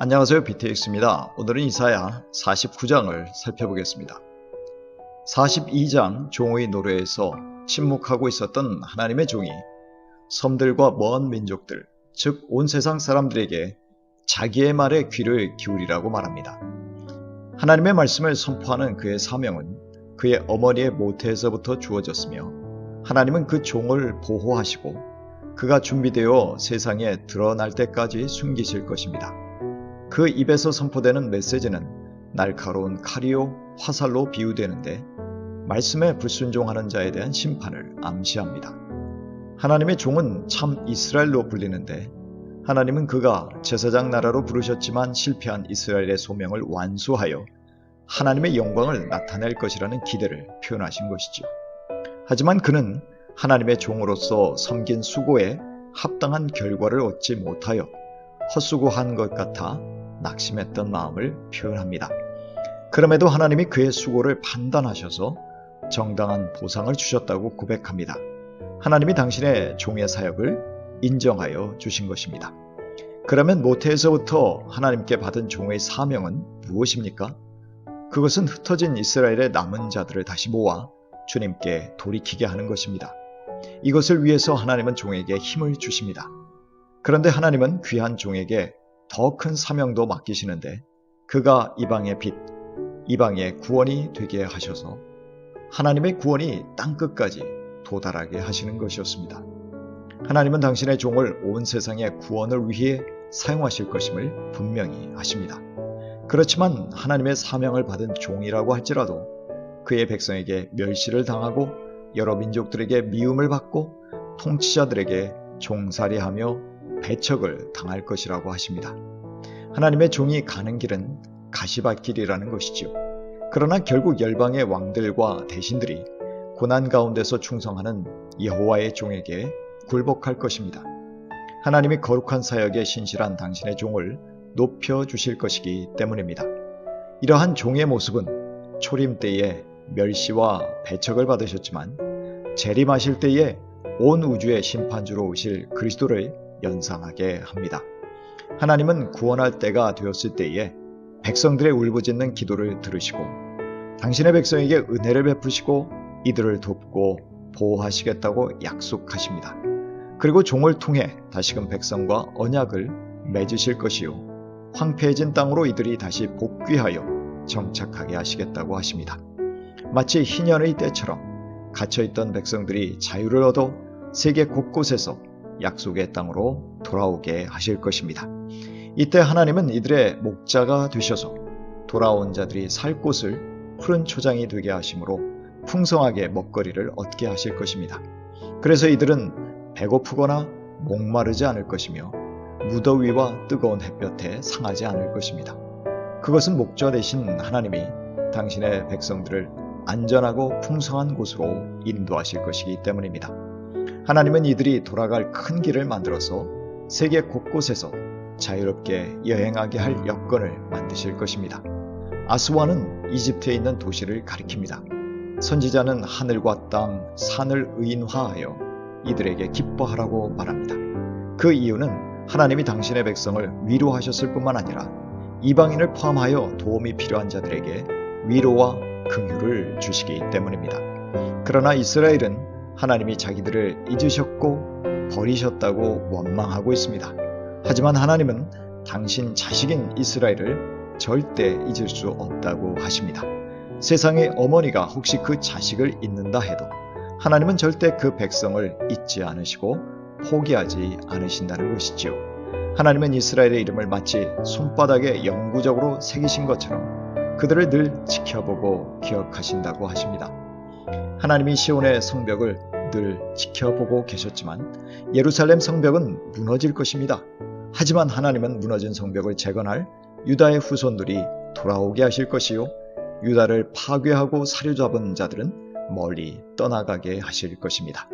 안녕하세요. BTX입니다. 오늘은 이사야 49장을 살펴보겠습니다. 42장 종의 노래에서 침묵하고 있었던 하나님의 종이 섬들과 먼 민족들, 즉 온 세상 사람들에게 자기의 말에 귀를 기울이라고 말합니다. 하나님의 말씀을 선포하는 그의 사명은 그의 어머니의 모태에서부터 주어졌으며 하나님은 그 종을 보호하시고 그가 준비되어 세상에 드러날 때까지 숨기실 것입니다. 그 입에서 선포되는 메시지는 날카로운 칼이요 화살로 비유되는데 말씀에 불순종하는 자에 대한 심판을 암시합니다. 하나님의 종은 참 이스라엘로 불리는데 하나님은 그가 제사장 나라로 부르셨지만 실패한 이스라엘의 소명을 완수하여 하나님의 영광을 나타낼 것이라는 기대를 표현하신 것이죠. 하지만 그는 하나님의 종으로서 섬긴 수고에 합당한 결과를 얻지 못하여 헛수고한 것 같아 낙심했던 마음을 표현합니다. 그럼에도 하나님이 그의 수고를 판단하셔서 정당한 보상을 주셨다고 고백합니다. 하나님이 당신의 종의 사역을 인정하여 주신 것입니다. 그러면 모태에서부터 하나님께 받은 종의 사명은 무엇입니까? 그것은 흩어진 이스라엘의 남은 자들을 다시 모아 주님께 돌이키게 하는 것입니다. 이것을 위해서 하나님은 종에게 힘을 주십니다. 그런데 하나님은 귀한 종에게 더 큰 사명도 맡기시는데 그가 이방의 빛, 이방의 구원이 되게 하셔서 하나님의 구원이 땅끝까지 도달하게 하시는 것이었습니다. 하나님은 당신의 종을 온 세상의 구원을 위해 사용하실 것임을 분명히 아십니다. 그렇지만 하나님의 사명을 받은 종이라고 할지라도 그의 백성에게 멸시를 당하고 여러 민족들에게 미움을 받고 통치자들에게 종살이하며 배척을 당할 것이라고 하십니다. 하나님의 종이 가는 길은 가시밭길이라는 것이지요. 그러나 결국 열방의 왕들과 대신들이 고난 가운데서 충성하는 여호와의 종에게 굴복할 것입니다. 하나님이 거룩한 사역에 신실한 당신의 종을 높여주실 것이기 때문입니다. 이러한 종의 모습은 초림 때에 멸시와 배척을 받으셨지만 재림하실 때에 온 우주의 심판주로 오실 그리스도를 연상하게 합니다. 하나님은 구원할 때가 되었을 때에 백성들의 울부짖는 기도를 들으시고 당신의 백성에게 은혜를 베푸시고 이들을 돕고 보호하시겠다고 약속하십니다. 그리고 종을 통해 다시금 백성과 언약을 맺으실 것이요 황폐해진 땅으로 이들이 다시 복귀하여 정착하게 하시겠다고 하십니다. 마치 희년의 때처럼 갇혀있던 백성들이 자유를 얻어 세계 곳곳에서 약속의 땅으로 돌아오게 하실 것입니다. 이때 하나님은 이들의 목자가 되셔서 돌아온 자들이 살 곳을 푸른 초장이 되게 하심으로 풍성하게 먹거리를 얻게 하실 것입니다. 그래서 이들은 배고프거나 목마르지 않을 것이며 무더위와 뜨거운 햇볕에 상하지 않을 것입니다. 그것은 목자 되신 하나님이 당신의 백성들을 안전하고 풍성한 곳으로 인도하실 것이기 때문입니다. 하나님은 이들이 돌아갈 큰 길을 만들어서 세계 곳곳에서 자유롭게 여행하게 할 여건을 만드실 것입니다. 아스완은 이집트에 있는 도시를 가리킵니다. 선지자는 하늘과 땅, 산을 의인화하여 이들에게 기뻐하라고 말합니다. 그 이유는 하나님이 당신의 백성을 위로하셨을 뿐만 아니라 이방인을 포함하여 도움이 필요한 자들에게 위로와 긍휼을 주시기 때문입니다. 그러나 이스라엘은 하나님이 자기들을 잊으셨고 버리셨다고 원망하고 있습니다. 하지만 하나님은 당신 자식인 이스라엘을 절대 잊을 수 없다고 하십니다. 세상의 어머니가 혹시 그 자식을 잊는다 해도 하나님은 절대 그 백성을 잊지 않으시고 포기하지 않으신다는 것이지요. 하나님은 이스라엘의 이름을 마치 손바닥에 영구적으로 새기신 것처럼 그들을 늘 지켜보고 기억하신다고 하십니다. 하나님이 시온의 성벽을 늘 지켜보고 계셨지만 예루살렘 성벽은 무너질 것입니다. 하지만 하나님은 무너진 성벽을 재건할 유다의 후손들이 돌아오게 하실 것이요 유다를 파괴하고 사로잡은 자들은 멀리 떠나가게 하실 것입니다.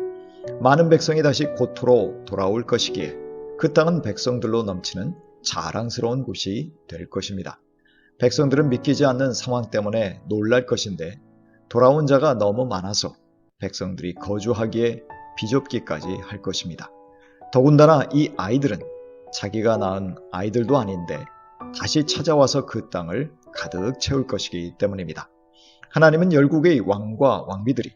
많은 백성이 다시 고토로 돌아올 것이기에 그 땅은 백성들로 넘치는 자랑스러운 곳이 될 것입니다. 백성들은 믿기지 않는 상황 때문에 놀랄 것인데 돌아온 자가 너무 많아서 백성들이 거주하기에 비좁기까지 할 것입니다. 더군다나 이 아이들은 자기가 낳은 아이들도 아닌데 다시 찾아와서 그 땅을 가득 채울 것이기 때문입니다. 하나님은 열국의 왕과 왕비들이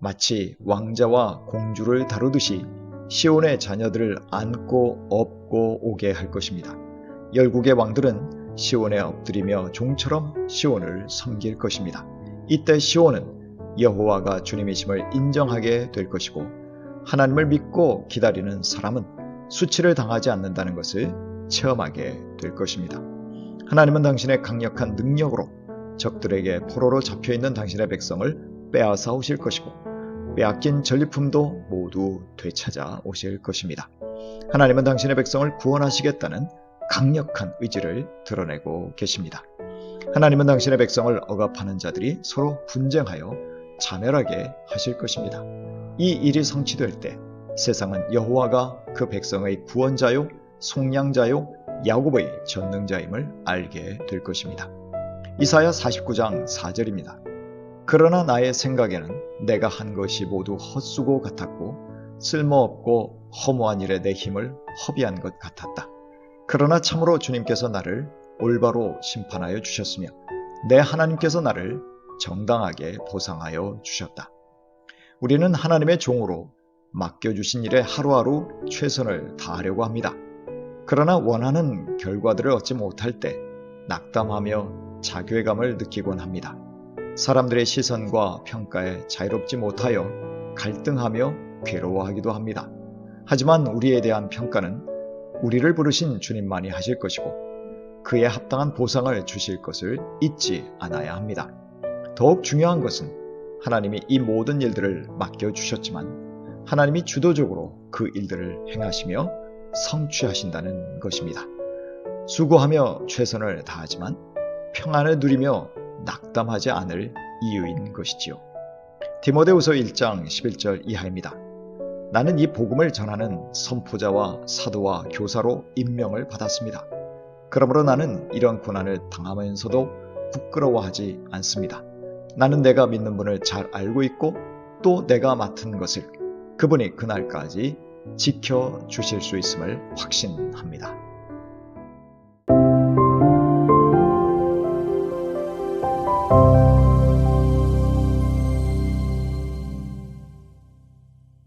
마치 왕자와 공주를 다루듯이 시온의 자녀들을 안고 업고 오게 할 것입니다. 열국의 왕들은 시온에 엎드리며 종처럼 시온을 섬길 것입니다. 이때 시온은 여호와가 주님이심을 인정하게 될 것이고 하나님을 믿고 기다리는 사람은 수치를 당하지 않는다는 것을 체험하게 될 것입니다. 하나님은 당신의 강력한 능력으로 적들에게 포로로 잡혀있는 당신의 백성을 빼앗아 오실 것이고 빼앗긴 전리품도 모두 되찾아 오실 것입니다. 하나님은 당신의 백성을 구원하시겠다는 강력한 의지를 드러내고 계십니다. 하나님은 당신의 백성을 억압하는 자들이 서로 분쟁하여 자멸하게 하실 것입니다. 이 일이 성취될 때 세상은 여호와가 그 백성의 구원자요 속량자요 야곱의 전능자임을 알게 될 것입니다. 이사야 49장 4절입니다. 그러나 나의 생각에는 내가 한 것이 모두 헛수고 같았고 쓸모없고 허무한 일에 내 힘을 허비한 것 같았다. 그러나 참으로 주님께서 나를 올바로 심판하여 주셨으며 내 하나님께서 나를 정당하게 보상하여 주셨다. 우리는 하나님의 종으로 맡겨주신 일에 하루하루 최선을 다하려고 합니다. 그러나 원하는 결과들을 얻지 못할 때 낙담하며 자괴감을 느끼곤 합니다. 사람들의 시선과 평가에 자유롭지 못하여 갈등하며 괴로워하기도 합니다. 하지만 우리에 대한 평가는 우리를 부르신 주님만이 하실 것이고 그에 합당한 보상을 주실 것을 잊지 않아야 합니다. 더욱 중요한 것은 하나님이 이 모든 일들을 맡겨주셨지만 하나님이 주도적으로 그 일들을 행하시며 성취하신다는 것입니다. 수고하며 최선을 다하지만 평안을 누리며 낙담하지 않을 이유인 것이지요. 디모데후서 1장 11절 이하입니다. 나는 이 복음을 전하는 선포자와 사도와 교사로 임명을 받았습니다. 그러므로 나는 이런 고난을 당하면서도 부끄러워하지 않습니다. 나는 내가 믿는 분을 잘 알고 있고 또 내가 맡은 것을 그분이 그날까지 지켜주실 수 있음을 확신합니다.